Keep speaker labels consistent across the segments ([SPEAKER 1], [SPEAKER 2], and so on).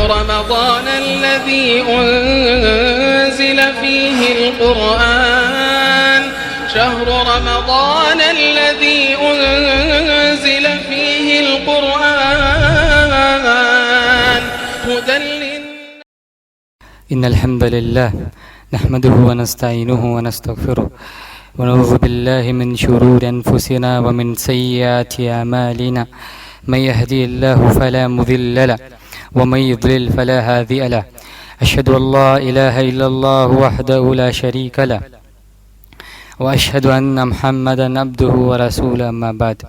[SPEAKER 1] رمضان الذي أنزل فيه القرآن شهر رمضان الذي أنزل فيه القرآن هدى
[SPEAKER 2] إن الحمد لله نحمده ونستعينه ونستغفره ونعوذ بالله من شرور أنفسنا ومن سيئات أعمالنا من يهدي الله فلا مضل له ومن يضلل فلا هادي له أشهد أن لا إله إلا الله وحده لا شريك له وأشهد أن محمدا عبده ورسوله أما بعد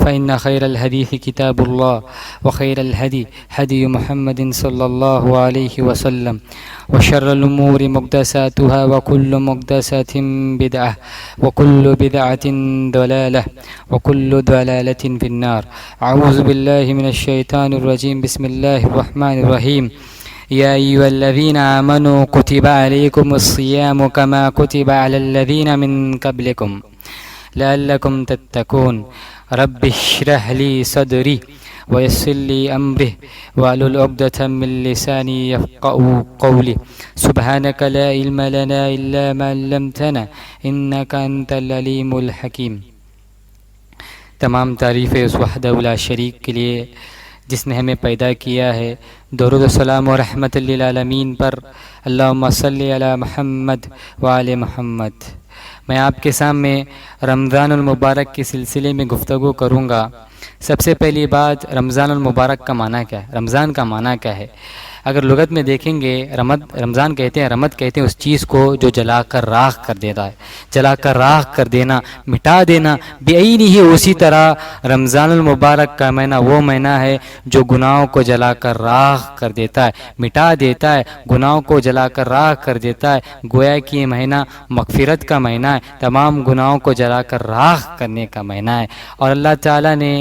[SPEAKER 2] فإن خير الحديث كتاب الله وخير الهدي هدي محمد صلى الله عليه وسلم وشر الأمور محدثاتها وكل محدثة بدعة وكل بدعة ضلالة وكل ضلالة في النار. أعوذ بالله من الشيطان الرجيم. بسم الله الرحمن الرحيم. يا أيها الذين آمنوا كتب عليكم الصيام كما كتب على الذين من قبلكم لعلكم تتقون. رب اشرح لي صدري ويسر لي أمري واحلل عقدة من لساني يفقهوا قولي. سبحانك لا علم لنا إلا ما علمتنا إنك أنت العليم الحكيم. تمام تعریفیں اس وحدہ لا شریک کے لیے جس نے ہمیں پیدا کیا ہے. درود و سلام و رحمت للعالمین پر. اللہم صلی علی محمد وآل محمد. میں آپ کے سامنے رمضان المبارک کے سلسلے میں گفتگو کروں گا. سب سے پہلی بات، رمضان المبارک کا معنی کیا ہے؟ رمضان کا معنی کیا ہے؟ اگر لغت میں دیکھیں گے، رمضان کہتے ہیں، رمض کہتے ہیں اس چیز کو جو جلا کر راکھ کر دیتا ہے. جلا کر راکھ کر دینا، مٹا دینا. بعینہ ہی اسی طرح رمضان المبارک کا مہینہ وہ مہینہ ہے جو گناہوں کو جلا کر راکھ کر دیتا ہے، مٹا دیتا ہے، گناہوں کو جلا کر راکھ کر دیتا ہے. گویا کہ یہ مہینہ مغفرت کا مہینہ ہے، تمام گناہوں کو جلا کر راکھ کرنے کا مہینہ ہے. اور اللہ تعالیٰ نے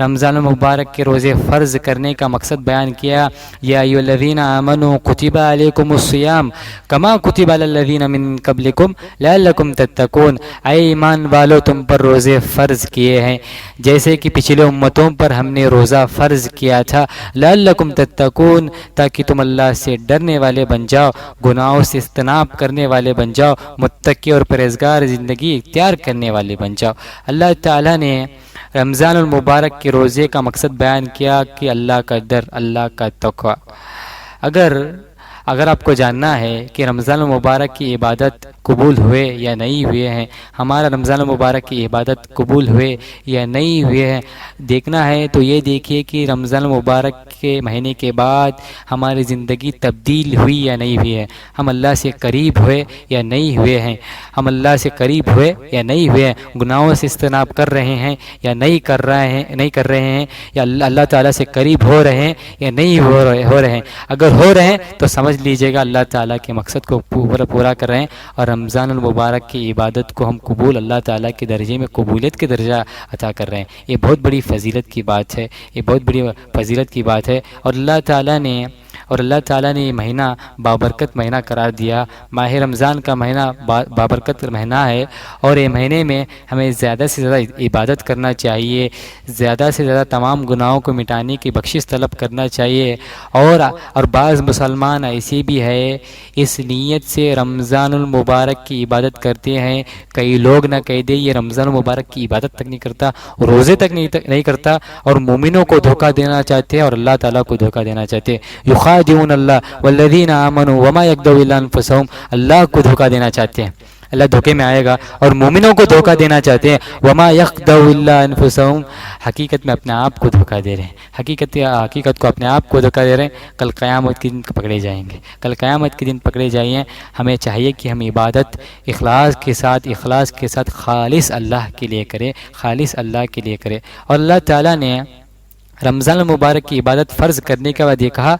[SPEAKER 2] رمضان المبارک کے روزے فرض کرنے کا مقصد بیان کیا. یا ایھا الذین آمنوا کتب علیکم الصیام کما کتب علی الذین من قبلکم لعلکم تتقون. اے ایمان والو، تم پر روزے فرض کیے ہیں جیسے کہ پچھلے امتوں پر ہم نے روزہ فرض کیا تھا. لعلکم تتقون، تاکہ تم اللہ سے ڈرنے والے بن جاؤ، گناہوں سے اجتناب کرنے والے بن جاؤ، متقی اور پرہیزگار زندگی اختیار کرنے والے بن جاؤ. اللہ تعالیٰ نے رمضان المبارک کے روزے کا مقصد بیان کیا کہ اللہ کا ڈر، اللہ کا تقوی. اگر آپ کو جاننا ہے کہ رمضان المبارک کی عبادت قبول ہوئے یا نہیں ہوئے ہیں، ہمارا رمضان المبارک کی عبادت قبول ہوئے یا نہیں ہوئے ہیں دیکھنا ہے، تو یہ دیکھیے کہ رمضان المبارک کے مہینے کے بعد ہماری زندگی تبدیل ہوئی یا نہیں ہوئی ہے، ہم اللہ سے قریب ہوئے یا نہیں ہوئے ہیں، ہم اللہ سے قریب ہوئے یا نہیں ہوئے ہیں، گناہوں سے اجتناب کر رہے ہیں یا نہیں کر رہے ہیں، یا اللہ تعالیٰ سے قریب ہو رہے ہیں یا نہیں ہو رہے ہیں. اگر ہو رہے ہیں تو سمجھ لیجئے گا اللہ تعالیٰ کے مقصد کو پورا کر رہے ہیں، اور رمضان المبارک کی عبادت کو ہم قبول اللہ تعالیٰ کے درجے میں قبولیت کے درجہ عطا کر رہے ہیں. یہ بہت بڑی فضیلت کی بات ہے، یہ بہت بڑی فضیلت کی بات ہے. اور اللہ تعالیٰ نے یہ مہینہ بابرکت مہینہ قرار دیا. ماہ رمضان کا مہینہ بابرکت مہینہ ہے، اور یہ مہینے میں ہمیں زیادہ سے زیادہ عبادت کرنا چاہیے، زیادہ سے زیادہ تمام گناہوں کو مٹانے کی بخشش طلب کرنا چاہیے. اور بعض مسلمان ایسے بھی ہے اس نیت سے رمضان المبارک کی عبادت کرتے ہیں. کئی لوگ نہ کہہ دے یہ رمضان المبارک کی عبادت تک نہیں کرتا، روزے تک نہیں کرتا، اور مومنوں کو دھوکہ دینا چاہتے ہیں اور اللہ تعالیٰ کو دھوکہ دینا چاہتے ہیں. یخادعون اللہ والذین آمنوا وما یخدعون الا انفسهم. اللہ کو دھوکہ دینا چاہتے ہیں، اللہ دھوکے میں آئے گا، اور مومنوں کو دھوکہ دینا چاہتے ہیں. وما یخدعون الا انفسهم، حقیقت میں اپنے آپ کو دھوکہ دے رہے ہیں، حقیقت کو اپنے آپ کو دھوکہ دے رہے ہیں. کل قیامت کے دن پکڑے جائیں گے، کل قیامت کے دن پکڑے جائیں. ہمیں چاہیے کہ ہم عبادت اخلاص کے ساتھ خالص اللہ کے لیے کریں، خالص اللہ کے لیے کریں. اور اللہ تعالیٰ نے رمضان المبارک کی عبادت فرض کرنے کے بعد یہ کہا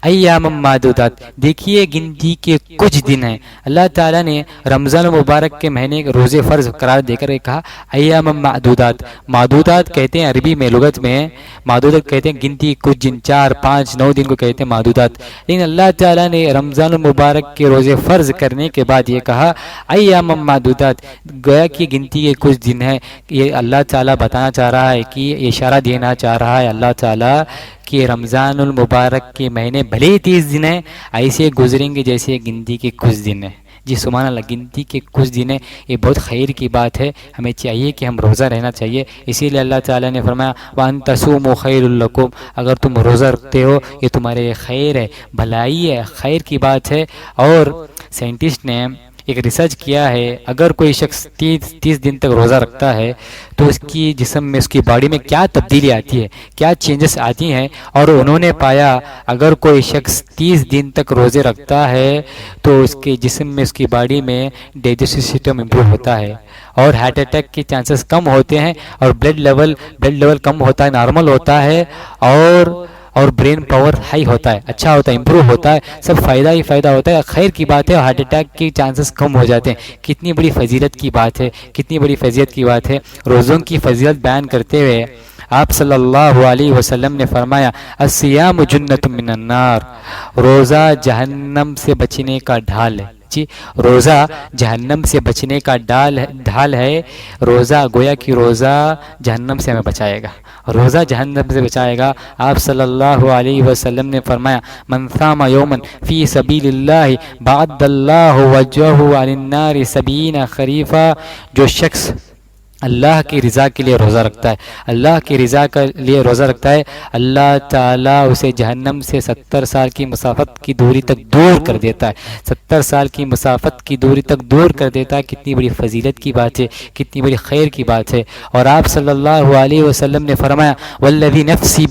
[SPEAKER 2] ایام معدودات. دیکھیے گنتی کے کچھ دن ہیں. اللہ تعالیٰ نے رمضان المبارک کے مہینے کے روزے فرض قرار دے کر کہا ایام معدودات. معدودات کہتے ہیں عربی میں، لغت میں معدودات کہتے ہیں گنتی کچھ دن، 4 5 9 دن کو کہتے ہیں معدودات. لیکن اللہ تعالیٰ نے رمضان المبارک کے روزے فرض کرنے کے بعد یہ کہا ایام معدودات. گویا کہ گنتی کے کچھ دن ہیں. یہ اللہ تعالیٰ بتانا چاہ رہا ہے کہ یہ اشارہ دینا چاہ رہا ہے اللہ اللہ تعالیٰ کہ رمضان المبارک کے مہینے بھلے ہی 30 دن ہیں، ایسے گزریں گے جیسے گنتی کے کچھ دن ہیں. جی سبحان اللہ، گنتی کے کچھ دن ہیں، یہ بہت خیر کی بات ہے. ہمیں چاہیے کہ ہم روزہ رہنا چاہیے. اسی لیے اللہ تعالیٰ نے فرمایا وَأَن تَصُومُوا خَيْرٌ لَكُمْ، اگر تم روزہ رکھتے ہو یہ تمہارے لیے خیر ہے، بھلائی ہے، خیر کی بات ہے. اور سائنٹسٹ نے ایک ریسرچ کیا ہے، اگر کوئی شخص 30 دن تک روزہ رکھتا ہے تو اس کی جسم میں، اس کی باڈی میں کیا تبدیلی آتی ہے، کیا چینجز آتی ہیں. اور انہوں نے پایا اگر کوئی شخص 30 دن تک روزے رکھتا ہے تو اس کے جسم میں، اس کی باڈی میں ڈائجسٹو سسٹم امپروو ہوتا ہے، اور ہارٹ اٹیک کے چانسز کم ہوتے ہیں، اور بلڈ لیول کم ہوتا ہے، نارمل ہوتا ہے، اور برین پاور ہائی ہوتا ہے، اچھا ہوتا ہے، امپروو ہوتا ہے. سب فائدہ ہی فائدہ ہوتا ہے. خیر کی بات ہے. ہارٹ اٹیک کے چانسز کم ہو جاتے ہیں. کتنی بڑی فضیلت کی بات ہے، کتنی بڑی فضیلت کی بات ہے. روزوں کی فضیلت بیان کرتے ہوئے آپ صلی اللہ علیہ وسلم نے فرمایا الصیام جنۃ من النار، روزہ جہنم سے بچنے کا ڈھال ہے. جی روزہ جہنم سے بچنے کا ڈھال ہے. روزہ گویا کہ روزہ جہنم سے ہمیں بچائے گا، روزہ جہنم سے بچائے گا. آپ صلی اللہ علیہ وسلم نے فرمایا من صام یوما فی سبیل اللہ بعد اللہ وجہہ عن النار 70 خریفا، جو شخص اللہ کی رضا کے لیے روزہ رکھتا ہے، اللہ کی رضا کے لیے روزہ رکھتا ہے، اللہ تعالیٰ اسے جہنم سے 70 سال کی مسافت کی دوری تک دور کر دیتا ہے. 70 سال کی مسافت کی دوری تک دور کر دیتا ہے. کتنی بڑی فضیلت کی بات ہے، کتنی بڑی خیر کی بات ہے. اور آپ صلی اللہ علیہ وسلم نے فرمایا والذی نفسی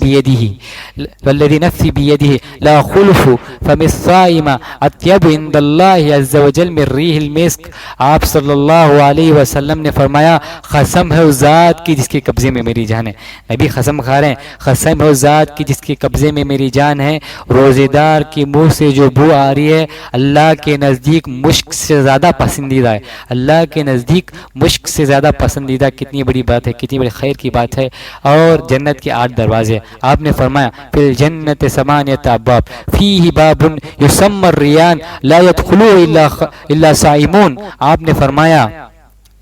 [SPEAKER 2] بیدہ لا خلف فم الصائم اطیب عند اللہ عز وجل من ریح المسک. آپ صلی اللہ علیہ وسلم نے فرمایا قسم ہے اس ذات کی جس کے قبضے میں میری جان ہے. نبی قسم کھا رہے ہیں، قسم ہے اس ذات کی جس کے قبضے میں میری جان ہے، روزے دار کے منہ سے جو بو آ رہی ہے اللہ کے نزدیک مشک سے زیادہ پسندیدہ ہے، اللہ کے نزدیک مشک سے زیادہ پسندیدہ. کتنی بڑی بات ہے، کتنی بڑی خیر کی بات ہے. اور جنت کے 8 دروازے. آپ نے فرمایا فی الجنت 8 ابواب فیہ باب یسمى الریان لا يدخلوه الا صائمون. آپ نے فرمایا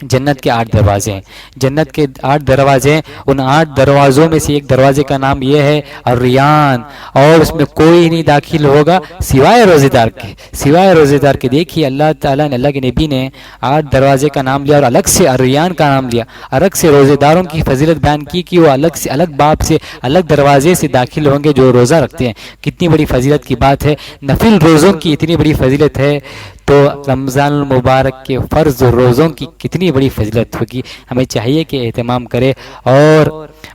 [SPEAKER 2] جنت کے 8 دروازے ہیں، جنت کے 8 دروازے ہیں. ان 8 دروازوں میں سے ایک دروازے کا نام یہ ہے الریان، اور اس میں کوئی نہیں داخل ہوگا سوائے روزے دار کے، سوائے روزے دار کے. دیکھیے اللہ تعالیٰ نے، اللہ کے نبی نے 8 دروازے کا نام لیا اور الگ سے الریان کا نام لیا، الگ سے روزے داروں کی فضیلت بیان کی کہ وہ الگ سے، الگ باب سے، الگ دروازے سے داخل ہوں گے جو روزہ رکھتے ہیں. کتنی بڑی فضیلت کی بات ہے. نفل روزوں کی اتنی بڑی فضیلت ہے تو رمضان المبارک کے فرض روزوں کی کتنی بڑی فضیلت ہوگی. ہمیں چاہیے کہ اہتمام کرے. اور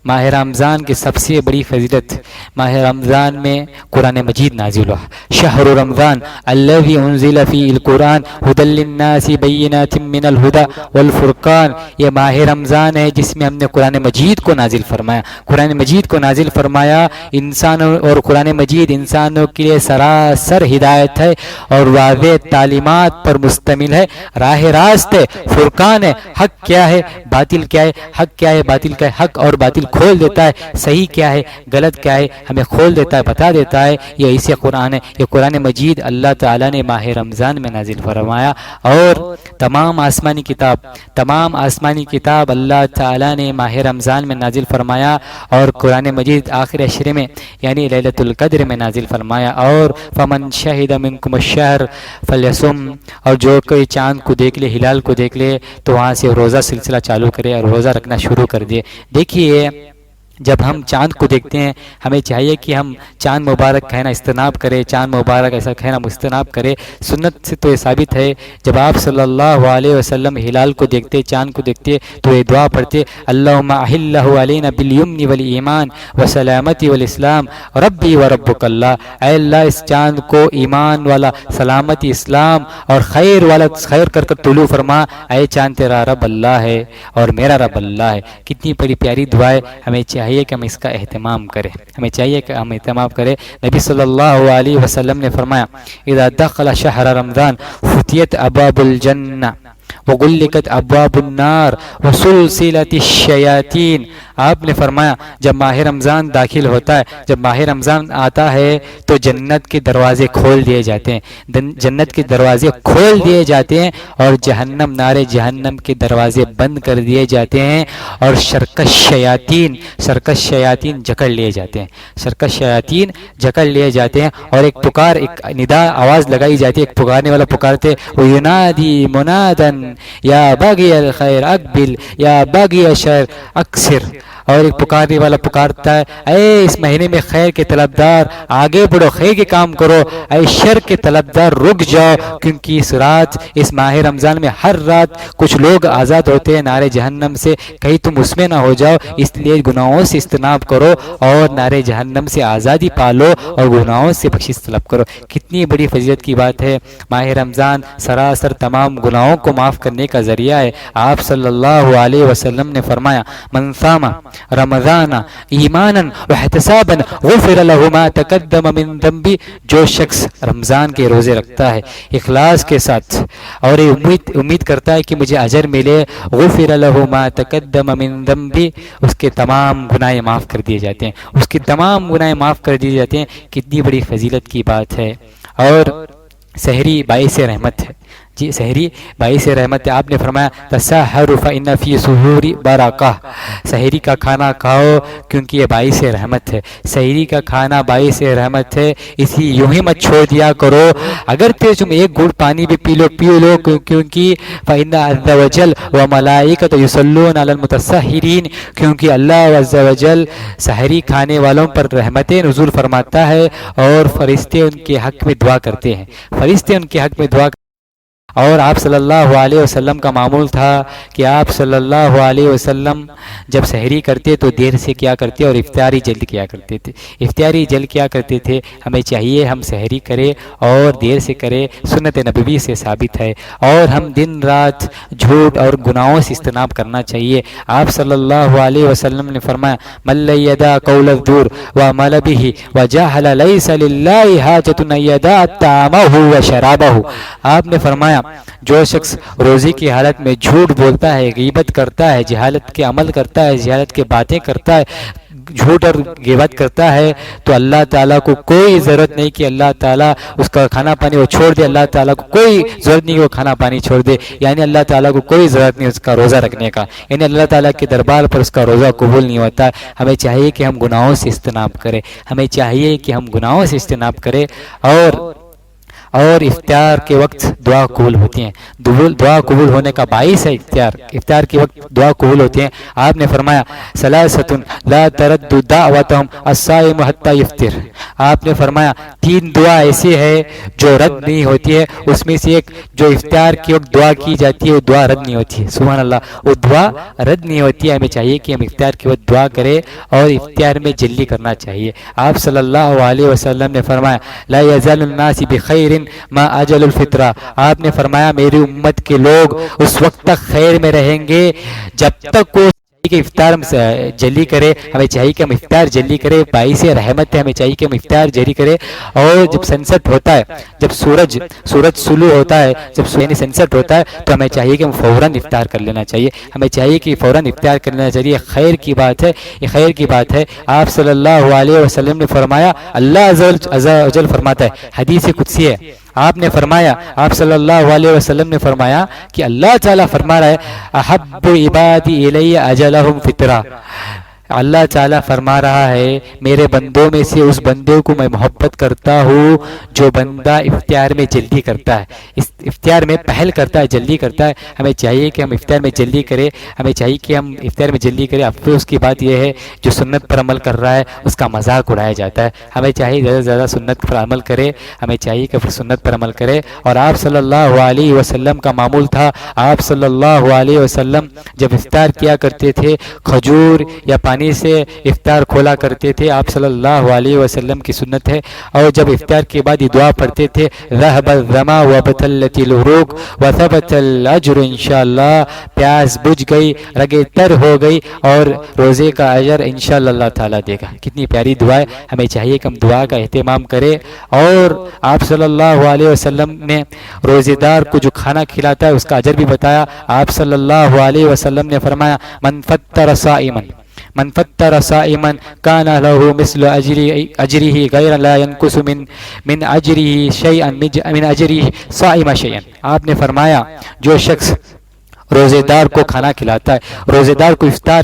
[SPEAKER 2] ماہ رمضان کی سب سے بڑی فضیلت، ماہ رمضان میں قرآن مجید نازل ہوا. شہر رمضان الذی انزل فیہ القرآن ھدی للناس بینات من الھدی والفرقان. یہ ماہ رمضان ہے جس میں ہم نے قرآن مجید کو نازل فرمایا، قرآن مجید کو نازل فرمایا. انسانوں اور قرآن مجید انسانوں کے لیے سراسر ہدایت ہے اور واضح تعلیمات پر مشتمل ہے، راہ راست ہے، فرقان ہے. حق کیا ہے، باطل کیا ہے، حق کیا ہے، باطل کیا ہے. حق اور باطل کھول دیتا ہے، صحیح کیا ہے، غلط کیا ہے، ہمیں کھول دیتا ہے، بتا دیتا ہے. یہ ایسے قرآن ہے. یہ قرآن مجید اللہ تعالیٰ نے ماہ رمضان میں نازل فرمایا. اور تمام آسمانی کتاب اللہ تعالیٰ نے ماہ رمضان میں نازل فرمایا. اور قرآن مجید آخر عشرے میں یعنی لیلۃ القدر میں نازل فرمایا. اور فمن شہد منکم الشہر فلیصم، اور جو کوئی چاند کو دیکھ لے، ہلال کو دیکھ لے تو وہاں سے روزہ سلسلہ چالو کرے اور روزہ رکھنا شروع کر دے. دیکھیے جب ہم چاند کو دیکھتے ہیں ہمیں چاہیے کہ ہم چاند مبارک کہنا اجتناب کرے، چاند مبارک ایسا کہنا اجتناب کرے. سنت سے تو یہ ثابت ہے جب آپ صلی اللہ علیہ وسلم ہلال کو دیکھتے، چاند کو دیکھتے تو یہ دعا پڑھتے اللہم احلہ علینا بالیمن والایمان والسلامتی والاسلام ربی وربک اللہ. اے اللہ اس چاند کو ایمان والا، سلامتی، اسلام اور خیر والا، خیر کر طلوع فرما. اے چاند تیرا رب اللہ ہے اور میرا رب اللہ ہے. کتنی بڑی پیاری دعا ہے. ہمیں چاہیے کہ ہم اس کا اہتمام کریں، ہمیں چاہیے کہ ہم اہتمام کریں. نبی صلی اللہ علیہ وسلم نے فرمایا اذا دخل شہر رمضان فتحت ابواب الجنہ وغلقت ابواب النار وسلسلت الشیاطین. آپ نے فرمایا جب ماہ رمضان داخل ہوتا ہے، جب ماہ رمضان آتا ہے تو جنت کے دروازے کھول دیے جاتے ہیں، جنت کے دروازے کھول دیے جاتے ہیں اور جہنم، نار جہنم کے دروازے بند کر دیے جاتے ہیں اور سرکش شیاطین جکڑ لیے جاتے ہیں، سرکش شیاطین جکڑ لیے جاتے ہیں اور ایک پکار، ایک ندا آواز لگائی جاتی ہے، ایک پکارنے والا پکارتے وَيُنَادِي مُنَادًا یا باغی الخیر اقبل یا باغی الشر اکثر، اور ایک پکارنے والا پکارتا ہے اے اس مہینے میں خیر کے طلبدار آگے بڑھو، خیر کے کام کرو، اے شر کے طلبدار رک جاؤ، کیونکہ اس رات، اس ماہ رمضان میں ہر رات کچھ لوگ آزاد ہوتے ہیں نار جہنم سے، کہیں تم اس میں نہ ہو جاؤ، اس لیے گناہوں سے اجتناب کرو اور نار جہنم سے آزادی پالو اور گناہوں سے بخشش طلب کرو۔ کتنی بڑی فضیلت کی بات ہے، ماہ رمضان سراسر تمام گناہوں کو معاف کرنے کا ذریعہ ہے۔ آپ صلی اللہ علیہ وسلم نے فرمایا من صام رمضان ایمانا واحتسابا غفر له ما تقدم من ذنبه، جو شخص رمضان کے روزے رکھتا ہے اخلاص کے ساتھ اور امید کرتا ہے کہ مجھے اجر ملے، غفر له ما تقدم من ذنبه، اس کے تمام گناہ معاف کر دیے جاتے ہیں، اس کے تمام گناہ معاف کر دیے جاتے ہیں۔ کتنی بڑی فضیلت کی بات ہے۔ اور سحری باعث رحمت ہے، جی سحری باعث رحمت ہے۔ آپ نے فرمایا تسحروا فإن فی السحور برکہ، سحری کا کھانا کھاؤ کیونکہ یہ باعث رحمت ہے، سحری کا کھانا باعث رحمت ہے، اسی یوں ہی مت چھوڑ دیا کرو، اگر تم ایک گھونٹ پانی بھی پی لو کیونکہ فإن عز وجل وملائکۃ یصلون علی المتسحرین، کیونکہ اللہ عز وجل سحری کھانے والوں پر رحمتیں نزول فرماتا ہے اور فرشتے ان کے حق میں دعا کرتے ہیں، فرشتے ان کے حق میں دعا۔ اور آپ صلی اللہ علیہ وسلم کا معمول تھا کہ آپ صلی اللہ علیہ وسلم جب سحری کرتے تو دیر سے کیا کرتے اور افطاری جلد کیا کرتے تھے، افطاری جلد کیا کرتے تھے۔ ہمیں چاہیے ہم سحری کریں اور دیر سے کریں، سنت نبوی سے ثابت ہے، اور ہم دن رات جھوٹ اور گناہوں سے اجتناب کرنا چاہیے۔ آپ صلی اللہ علیہ وسلم نے فرمایا من لا یدع قول الزور وعمل به وجهل ليس لله حاجة ان يدع طعامه وشرابه، آپ نے فرمایا جو شخص روزی کی حالت میں جھوٹ بولتا ہے، غیبت کرتا ہے، جہالت کے عمل کرتا ہے، جہالت کے باتیں کرتا ہے، جھوٹ اور غیبت کرتا ہے، تو اللہ تعالیٰ کو کوئی ضرورت نہیں کہ اللہ تعالیٰ اس کا کھانا پانی وہ چھوڑ دے، اللہ تعالیٰ کو کوئی ضرورت نہیں کہ وہ کھانا پانی چھوڑ دے، یعنی اللہ تعالیٰ کو کوئی ضرورت نہیں اس کا روزہ رکھنے کا، یعنی اللہ تعالیٰ کے دربار پر اس کا روزہ قبول نہیں ہوتا۔ ہمیں چاہیے کہ ہم گناہوں سے اجتناب کریں، ہمیں چاہیے کہ ہم گناہوں سے اجتناب کریں، اور افطار کے وقت دعا قبول ہوتی ہیں، دعا قبول ہونے کا باعث ہے افطار کے وقت دعا قبول ہوتی ہیں۔ آپ نے فرمایا ثلاثۃ لا ترد دعوتهم الصائم حتى يفطر، آپ نے فرمایا تین دعا ایسی ہے جو رد نہیں ہوتی ہے، اس میں سے ایک جو افطار کے وقت دعا کی جاتی ہے وہ دعا رد نہیں ہوتی ہے، سبحان اللہ، وہ دعا رد نہیں ہوتی ہے۔ ہمیں چاہیے کہ ہم افطار کے وقت دعا کریں اور افطار میں جلدی کرنا چاہیے۔ آپ صلی اللہ علیہ وسلم نے فرمایا لا یزال الناس بخیر ما اجل الفطرہ، آپ نے فرمایا میری امت کے لوگ اس وقت تک خیر میں رہیں گے جب تک وہ کہ افطار جلدی کرے، ہمیں چاہیے کہ ہم افطار جلدی کرے، باعث رحمت ہے، ہمیں چاہیے کہ ہم افطار جلدی کرے۔ اور جب سنسٹ ہوتا ہے، جب سورج طلوع ہوتا ہے، جب یعنی سنسٹ ہوتا ہے تو ہمیں چاہیے کہ ہم فوراً افطار کر لینا چاہیے، ہمیں چاہیے کہ فوراً افطار کر لینا چاہیے، خیر کی بات ہے، یہ خیر کی بات ہے۔ آپ صلی اللہ علیہ وسلم نے فرمایا، اللہ عز و جل فرماتا ہے، حدیث قدسی ہے، آپ نے فرمایا، آپ صلی اللہ علیہ وسلم نے فرمایا کہ اللہ تعالیٰ فرما رہا ہے احب عبادی الی اجلہم فطرہ، اللہ تعالیٰ فرما رہا ہے میرے بندوں میں سے اس بندے کو میں محبت کرتا ہوں جو بندہ افطار میں جلدی کرتا ہے، افطار میں پہل کرتا ہے، جلدی کرتا ہے۔ ہمیں چاہیے کہ ہم افطار میں جلدی کریں، ہمیں چاہیے کہ ہم افطار میں جلدی کریں۔ افسوس کی بات یہ ہے جو سنت پر عمل کر رہا ہے اس کا مذاق اڑایا جاتا ہے، ہمیں چاہیے زیادہ سے زیادہ سنت پر عمل کرے، ہمیں چاہیے کہ پھر سنت پر عمل کرے۔ اور آپ صلی اللہ علیہ وسلم کا معمول تھا، آپ صلی اللہ علیہ وسلم جب افطار کیا کرتے تھے کھجور یا پانی سے افطار کھولا کرتے تھے، آپ صلی اللہ علیہ وسلم کی سنت ہے۔ اور جب افطار کے بعد یہ دعا پڑھتے تھے ذهب الظما وبطلت العروق وثبت الاجر انشاءاللہ، پیاس بجھ گئی، رگیں تر ہو گئی اور روزے کا اجر انشاءاللہ اللہ تعالیٰ دے گا۔ کتنی پیاری دعا ہے، ہمیں چاہیے کہ ہم دعا کا اہتمام کریں۔ اور آپ صلی اللہ علیہ وسلم نے روزے دار کو جو کھانا کھلاتا ہے اس کا اجر بھی بتایا۔ آپ صلی اللہ علیہ وسلم نے فرمایا من فطر صائما من فطر صائما كان له مثل اجره غير لا ينقص من اجره شيئا من اجره صائم شيئا. آپ نے فرمایا جو شخص روزے دار کو کھانا کھلاتا ہے، روزے دار کو افطار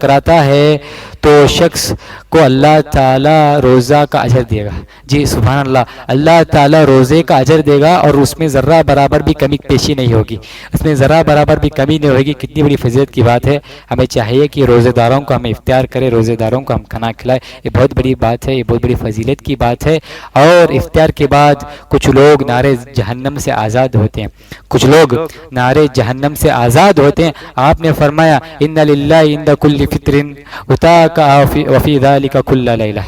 [SPEAKER 2] کراتا ہے، تو شخص کو اللہ تعالیٰ روزہ کا اجر دے گا. جی سبحان اللہ، اللہ تعالیٰ روزے کا اجر دے گا اور اس میں ذرہ برابر بھی کمی پیشی نہیں ہوگی، اس میں ذرہ برابر بھی کمی نہیں ہوگی. کتنی بڑی فضیلت کی بات ہے. ہمیں چاہیے کہ روزے داروں کو ہم افطار کریں، روزے داروں کو ہم کھانا کھلائیں. یہ بہت بڑی بات ہے، یہ بہت بڑی فضیلت کی بات ہے. اور افطار کے بعد کچھ لوگ نارے جہنم سے آزاد ہوتے ہیں، کچھ لوگ نارے جہنم سے آزاد ہوتے ہیں. آپ نے فرمایا ان للہ عند کل فطر اتاک وفی ذلک کل لیلہ.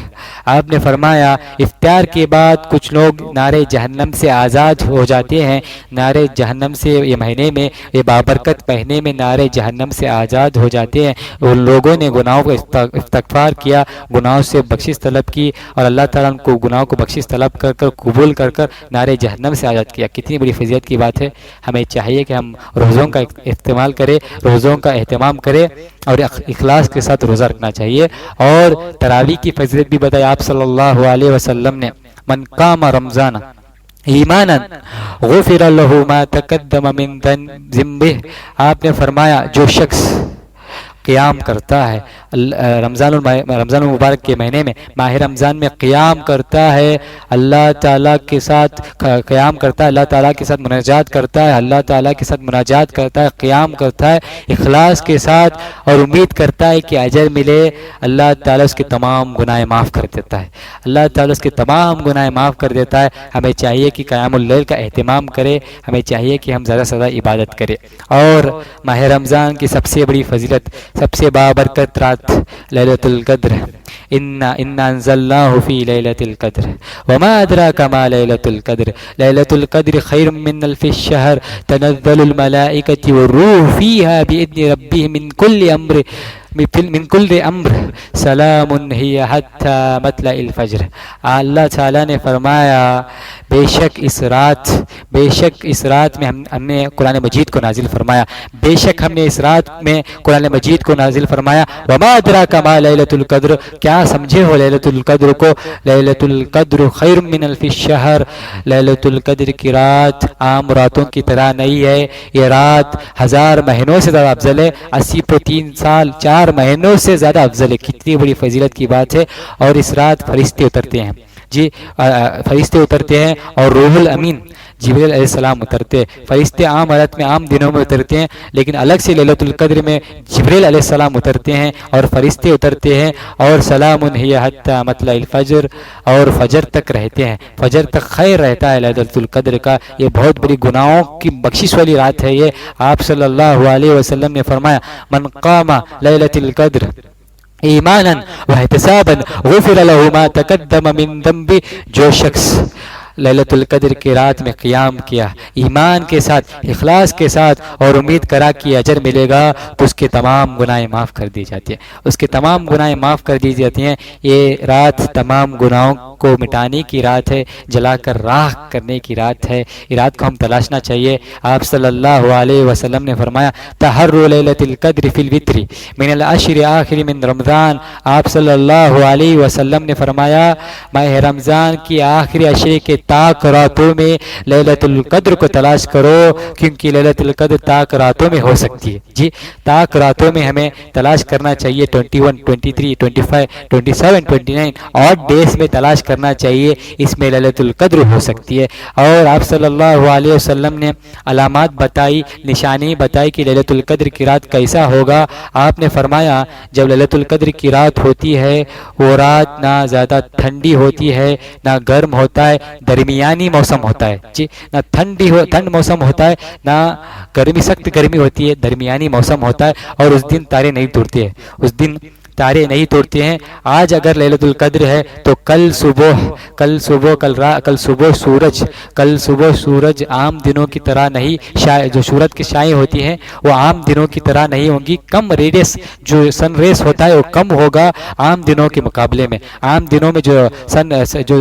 [SPEAKER 2] آپ نے فرمایا افطار کے بعد کچھ لوگ نارے جہنم سے آزاد ہو جاتے ہیں. نارے جہنم سے یہ مہینے میں، یہ بابرکت مہینے میں نارے جہنم سے آزاد ہو جاتے ہیں. ان لوگوں نے گناہوں کو استغفار کیا، گناہوں سے بخشش طلب کی، اور اللہ تعالیٰ ان کو گناہوں کو بخشش طلب کر کر قبول کر کر نارے جہنم سے آزاد کیا. کتنی بڑی فضیلت کی بات ہے. ہمیں چاہیے کہ ہم روزوں کا استعمال کریں، روزوں کا اہتمام کریں اور اخلاص کے ساتھ روزہ رکھنا چاہیے. اور تراویح کی فضیلت بھی بتائی آپ صلی اللہ علیہ وسلم نے. من قام رمضان ایمانا غفر له ما تقدم من ذنبه. آپ نے فرمایا جو شخص قیام کرتا ہے رمضان المبارک کے مہینے میں، ماہ رمضان میں قیام کرتا ہے، اللہ تعالیٰ کے ساتھ قیام کرتا ہے، اللہ تعالیٰ کے ساتھ مناجات کرتا ہے، اللہ تعالیٰ کے ساتھ مناجات کرتا ہے، قیام کرتا ہے اخلاص کے ساتھ، اور امید کرتا ہے کہ اجر ملے. اللہ تعالیٰ اس کے تمام گناہ معاف کر دیتا ہے، اللہ تعالیٰ اس کے تمام گناہ معاف کر دیتا ہے. ہمیں چاہیے کہ قیام اللیل کا اہتمام کرے، ہمیں چاہیے کہ ہم زیادہ سے زیادہ عبادت کریں. اور ماہ رمضان کی سب سے بڑی فضیلت، سب سے بابرکت رات لیلۃ القدر. انا انزلناه في ليلة القدر وما ادراك ما ليلة القدر ليلة القدر خير من الف الشهر تنزل الملائكة والروح فيها بإذن ربهم من كل امر سلام هي حتى مطلع الفجر. اللہ تعالیٰ نے فرمایا بے شک اس رات میں ہم نے قرآن مجید کو نازل فرمایا، بے شک ہم نے اس رات میں قرآن مجید کو نازل فرمایا. وما ادراک ما لیلۃ القدر، کیا سمجھے ہو لیلۃ القدر کو؟ لیلۃ القدر خیر من الف الشہر. لیلۃ القدر کی رات عام راتوں کی طرح نہیں ہے، یہ رات 1000 مہینوں سے زیادہ افضل ہے، 80 سال 4 مہینوں سے زیادہ افضل ہے. کتنی بڑی فضیلت کی بات ہے. اور اس رات فرشتے اترتے ہیں، جی فرشتے اترتے ہیں، اور روح الامین جبریل علیہ السلام اترتے ہیں. فرشتے عام حالت میں عام دنوں میں اترتے ہیں، لیکن الگ سے لیلۃ القدر میں جبریل علیہ السلام اترتے ہیں اور فرشتے اترتے ہیں. اور سلام ہی حتی مطلع الفجر، اور فجر تک رہتے ہیں، فجر تک خیر رہتا ہے لیلۃ القدر کا. یہ بہت بڑی گناہوں کی بخشش والی رات ہے. یہ آپ صلی اللہ علیہ وسلم نے فرمایا من قام لیلۃ القدر ایمانا واحتسابا غفر له ما تقدم من ذنبه. جو شخص لیلۃ القدر کی رات میں قیام کیا ایمان کے ساتھ، اخلاص کے ساتھ، اور امید کرا کہ اجر ملے گا، تو اس کے تمام گناہ معاف کر دی جاتی ہیں، اس کے تمام گناہ معاف کر دی جاتی ہیں. یہ رات تمام گناہوں کو مٹانے کی رات ہے، جلا کر راکھ کرنے کی رات ہے. یہ رات کو ہم تلاشنا چاہیے. آپ صلی اللہ علیہ وسلم نے فرمایا تحروا لیلۃ القدر فی الوتر من العشر آخر من رمضان. آپ صلی اللہ علیہ وسلم نے فرمایا ماہ رمضان کی آخری عشرے کے تاک راتوں میں لیلۃ القدر کو تلاش کرو، کیونکہ لیلۃ القدر تاک راتوں میں ہو سکتی ہے. جی تاک راتوں میں ہمیں تلاش کرنا چاہیے. 21 23 25 27 29 اور ڈیز میں تلاش کرنا چاہیے، اس میں لیلۃ القدر ہو سکتی ہے. اور آپ صلی اللہ علیہ وسلم نے علامات بتائی، نشانی بتائی کہ لیلۃ القدر کی رات کیسا ہوگا. آپ نے فرمایا جب لیلۃ القدر کی رات ہوتی ہے، وہ رات نہ زیادہ ٹھنڈی ہوتی ہے نہ گرم ہوتا ہے، درمیانی موسم ہوتا ہے. جی نہ ٹھنڈ موسم ہوتا ہے، نہ گرمی سخت گرمی ہوتی ہے، درمیانی موسم ہوتا ہے. اور اس دن تارے نہیں ٹوٹتے ہیں، اس دن تارے نہیں توڑتے ہیں. آج اگر لیلۃ القدر ہے تو کل صبح سورج عام دنوں کی طرح نہیں، جو سورج کی شعائیں ہوتی ہیں وہ عام دنوں کی طرح نہیں ہوں گی. کم ریڈیس جو سن ریس ہوتا ہے وہ کم ہوگا عام دنوں کے مقابلے میں. عام دنوں میں جو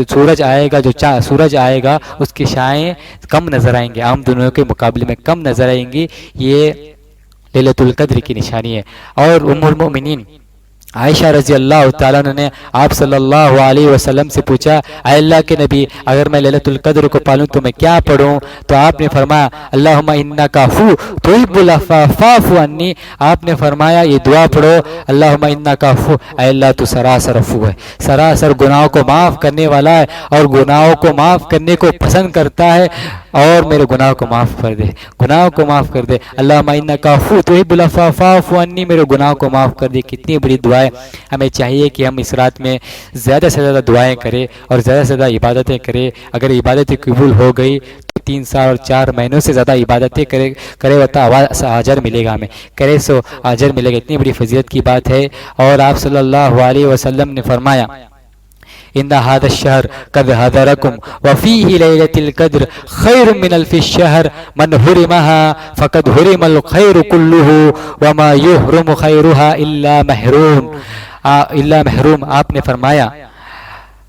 [SPEAKER 2] سورج آئے گا، جو سورج آئے گا، اس کی شعائیں کم نظر آئیں گے، عام دنوں کے مقابلے میں کم نظر آئیں گی. یہ لیلۃ القدر کی نشانی ہے. اور ام المؤمنین عائشہ رضی اللہ تعالیٰ عنہ نے آپ صلی اللہ علیہ وسلم سے پوچھا اے اللہ کے نبی اگر میں لیلۃ القدر کو پالوں تو میں کیا پڑھوں؟ تو آپ نے فرمایا اللہم انک عفو تحب العفو فاعف عنی. آپ نے فرمایا یہ دعا پڑھو اللہم انک عفو، اے اللہ تو سراسر عفو ہے، سراسر گناہوں کو معاف کرنے والا ہے اور گناہوں کو معاف کرنے کو پسند کرتا ہے، اور میرے گناہوں کو معاف کر دے، گناہوں کو معاف کر دے. اللہم انک عفو تحب العفو فاعف عنی، میرے گناہوں کو معاف کر دے. کتنی بڑی دعا ہے. ہمیں چاہیے کہ ہم اس رات میں زیادہ سے زیادہ دعائیں کریں اور زیادہ سے زیادہ عبادتیں کریں. اگر عبادتیں قبول ہو گئی تو 3 سال اور 4 مہینوں سے زیادہ عبادتیں کرے ہوتا اجر ملے گا، ہمیں کرے سو اجر ملے گا. اتنی بڑی فضیلت کی بات ہے. اور آپ صلی اللہ علیہ وسلم نے فرمایا ان هذا الشهر قد حضركم وفيه ليلة القدر خير من الف الشهر من حرمها فقد حرم الخير كله وما يحرم خيرها الا محروم. آپ نے فرمایا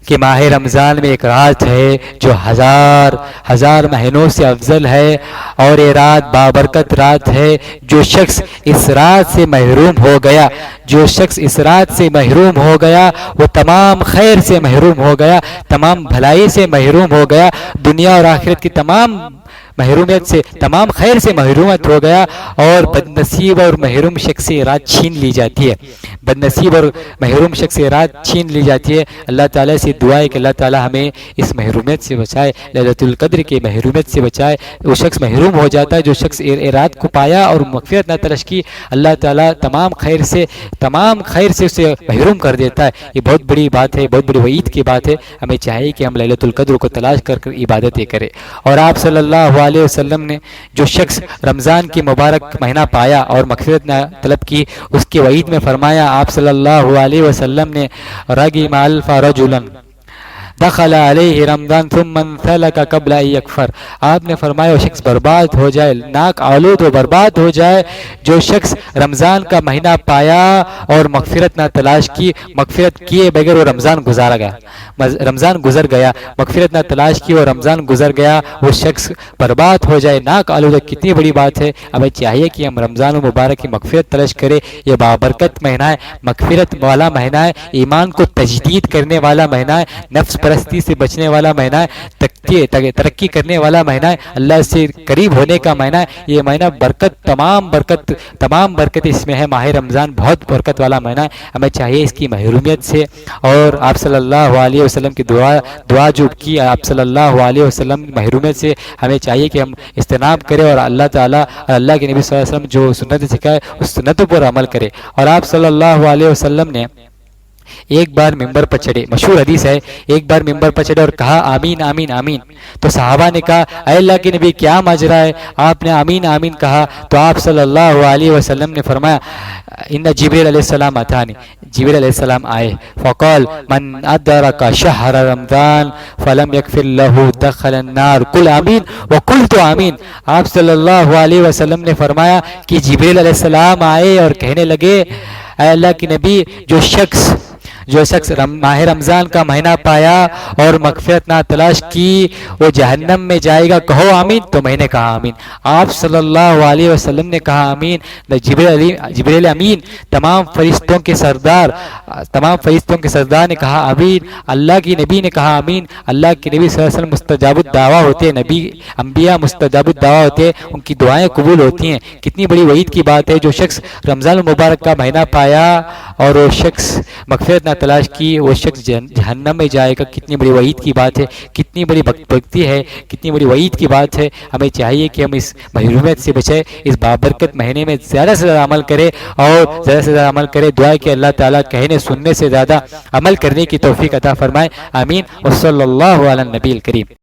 [SPEAKER 2] کہ ماہ رمضان میں ایک رات ہے جو ہزار مہینوں سے افضل ہے، اور یہ رات بابرکت رات ہے. جو شخص اس رات سے محروم ہو گیا، جو شخص اس رات سے محروم ہو گیا وہ تمام خیر سے محروم ہو گیا، تمام بھلائی سے محروم ہو گیا، دنیا اور آخرت کی تمام محرومیت سے، تمام خیر سے محرومیت ہو گیا. اور بدنصیب اور محروم شخص سے رات چھین لی جاتی ہے، بدنصیب اور محروم شخص سے رات چھین لی جاتی ہے. اللہ تعالیٰ سے دعا ہے کہ اللہ تعالیٰ ہمیں اس محرومیت سے بچائے، لیلۃ القدر کی محرومیت سے بچائے. وہ شخص محروم ہو جاتا ہے جو شخص رات کو پایا اور مغفرت نہ تلاش کی، اللہ تعالیٰ تمام خیر سے اسے محروم کر دیتا ہے. یہ بہت بڑی بات ہے، بہت بڑی وعید کی بات ہے. ہمیں چاہیے کہ ہم لیلۃ القدر کو تلاش کر عبادتیں کریں. اور آپ صلی اللہ علیہ وسلم نے جو شخص رمضان کی مبارک مہینہ پایا اور مغفرت نہ طلب کی، اس کے وعید میں فرمایا آپ صلی اللہ علیہ وسلم نے رغم الف رجلا دخل علیہ رمضان ثم انسلک قبل ان یکفر. آپ نے فرمایا وہ شخص برباد ہو جائے، ناک آلود و برباد ہو جائے جو شخص رمضان کا مہینہ پایا اور مغفرت نہ تلاش کی، مغفرت کیے بغیر وہ رمضان گزر گیا، مغفرت نہ تلاش کی اور رمضان گزر گیا، وہ شخص برباد ہو جائے، ناک آلود. کتنی بڑی بات ہے. ہمیں چاہیے کہ ہم رمضان مبارک کی مغفرت تلاش کریں. یہ بابرکت مہینہ ہے، مغفرت والا مہینہ ہے، ایمان کو تجدید کرنے والا مہینہ ہے، نفس پرستی سے بچنے والا مہینہ ہے، ترقی کرنے والا مہینہ ہے، اللہ سے قریب ہونے کا مہینہ ہے. یہ مہینہ تمام برکت اس میں ہے. ماہ رمضان بہت برکت والا مہینہ ہے. ہمیں چاہیے اس کی محرومیت سے اور آپ صلی اللہ علیہ وسلم کی دعا جو کی آپ صلی اللہ علیہ وسلم محرومیت سے، ہمیں چاہیے کہ ہم اجتناب کریں اور اللہ تعالیٰ اور اللہ کے نبی صلی اللہ علیہ وسلم جو سنت سکھائے اس سنتوں پر عمل کرے. اور آپ صلی اللہ علیہ وسلم نے ایک بار ممبر پر چڑھے، مشہور حدیث ہے، ایک بار ممبر پر چڑھے اور کہا آمین آمین آمین. تو صحابہ نے کہا اے اللہ کے نبی کیا ماجرا ہے؟ آپ نے آمین آمین کہا تو آپ صلی اللہ علیہ وسلم نے فرمایا ان جبریل علیہ السلام اتانی، جبریل علیہ السلام آئے، فقال من ادرک شہر رمضان فلم یغفر له دخل النار قل آمین وقلت آمین. آپ صلی اللہ علیہ وسلم نے فرمایا کہ جبریل علیہ السلام آئے اور کہنے لگے اے اللہ کے نبی جو شخص ماہ رمضان کا مہینہ پایا اور مغفرت نہ تلاش کی وہ جہنم میں جائے گا، کہو آمین. تو میں نے کہا آمین. آپ صلی اللہ علیہ وسلم نے کہا آمین. جبریل امین تمام فرشتوں کے سردار نے کہا آمین. اللہ کی نبی نے کہا آمین. اللہ کے نبی صلی اللہ علیہ وسلم مستجاب الدعویٰ ہوتے ہیں، نبی انبیاء مستجاب الدعویٰ ہوتے ہیں، ان کی دعائیں قبول ہوتی ہیں. کتنی بڑی وعید کی بات ہے. جو شخص رمضان المبارک کا مہینہ پایا اور وہ شخص مغفرت نہ تلاش کی وہ شخص جہنم میں جائے گا. کتنی بڑی وعید کی بات ہے، کتنی بڑی بھکتی ہے، کتنی بڑی وعید کی بات ہے. ہمیں چاہیے کہ ہم اس محرومیت سے بچیں، اس بابرکت مہینے میں زیادہ سے زیادہ عمل کریں اور زیادہ سے زیادہ عمل کریں. دعا کہ اللہ تعالیٰ کہنے سننے سے زیادہ عمل کرنے کی توفیق عطا فرمائے. آمین. وصلی اللہ علی النبی الکریم.